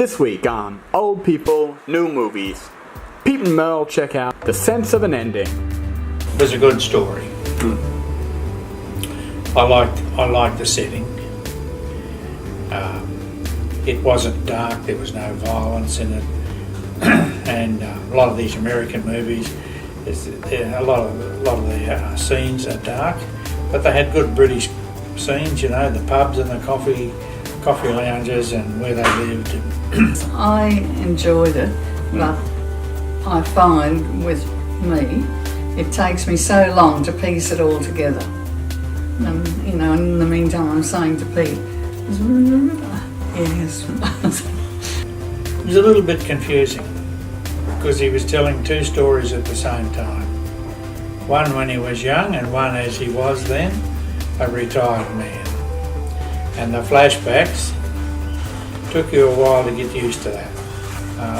This week on Old People, New Movies, Pete and Merle check out The Sense of an Ending. It was a good story. I liked the setting. It wasn't dark, there was no violence in it. And a lot of these American movies, a lot of the scenes are dark, but they had good British scenes, you know, the pubs and the coffee lounges and where they lived. I enjoyed it, but I find with me, it takes me so long to piece it all together. And, you know, in the meantime, I'm saying to Pete, yes. It was a little bit confusing because he was telling two stories at the same time. One when he was young and one as he was then, a retired man. And the flashbacks took you a while to get used to that.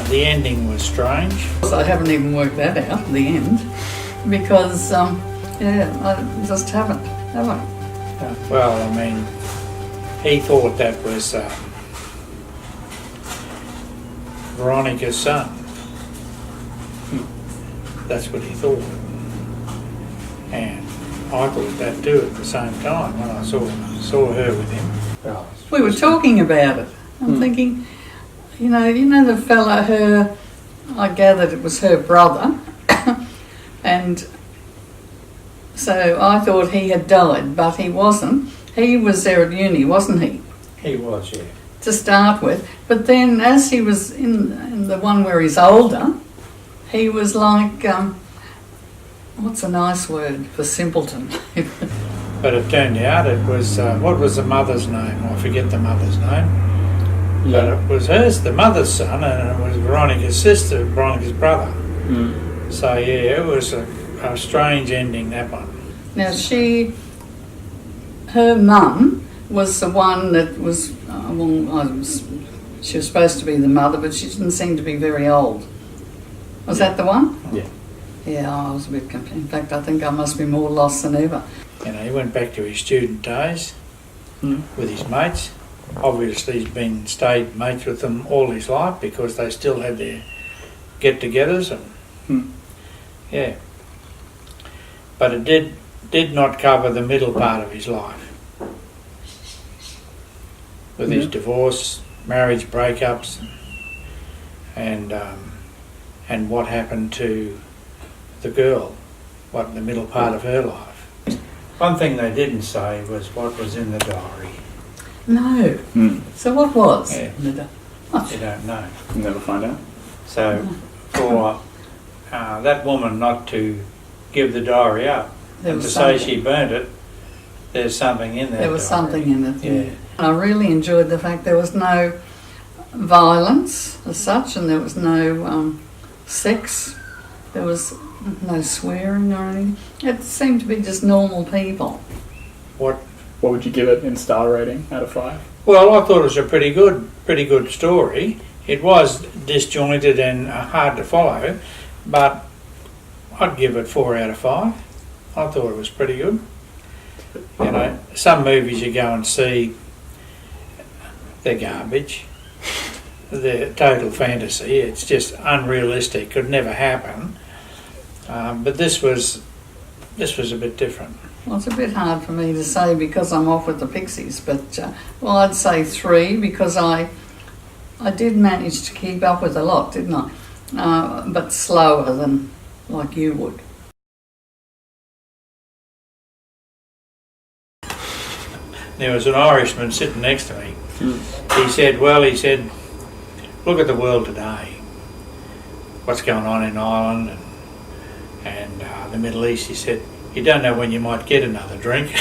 The ending was strange. I haven't even worked that out, the end, because, I just haven't, have I? Well, I mean, he thought that was Veronica's son. That's what he thought. And I thought that too at the same time when I saw her with him. We were talking about it. I'm thinking, you know the fella, I gathered it was her brother, and so I thought he had died, but he wasn't. He was there at uni, wasn't he? He was, yeah. To start with, but then as he was in the one where he's older, he was like, what's a nice word for simpleton? But it turned out it was, what was the mother's name? I forget the mother's name. Yeah. But it was hers, the mother's son, and it was Veronica's sister, Veronica's brother. So yeah, it was a strange ending, that one. Now her mum was the one that was, she was supposed to be the mother, but she didn't seem to be very old. Was that the one? Yeah. Yeah, I was a bit confused. In fact, I think I must be more lost than ever. You know, he went back to his student days with his mates. Obviously he's stayed mates with them all his life because they still had their get-togethers and yeah. But it did not cover the middle part of his life. With his divorce, marriage breakups and what happened to the girl, the middle part of her life. One thing they didn't say was what was in the diary. No. So what was? Yeah. You don't know. You'll never find out. So for that woman not to give the diary up and to say she burnt it, there's something in that There was diary. something in it. Yeah. I really enjoyed the fact there was no violence as such, and there was no sex. There was no swearing or anything. It seemed to be just normal people. What would you give it in star rating out of 5? Well, I thought it was a pretty good story. It was disjointed and hard to follow, but I'd give it 4 out of 5. I thought it was pretty good. You know, some movies you go and see, they're garbage. They're total fantasy. It's just unrealistic. Could never happen. But this was a bit different. Well, it's a bit hard for me to say because I'm off with the Pixies, but I'd say 3 because I did manage to keep up with a lot, didn't I? But slower than like you would. There was an Irishman sitting next to me. He said, look at the world today. What's going on in Ireland and the Middle East. He said, you don't know when you might get another drink.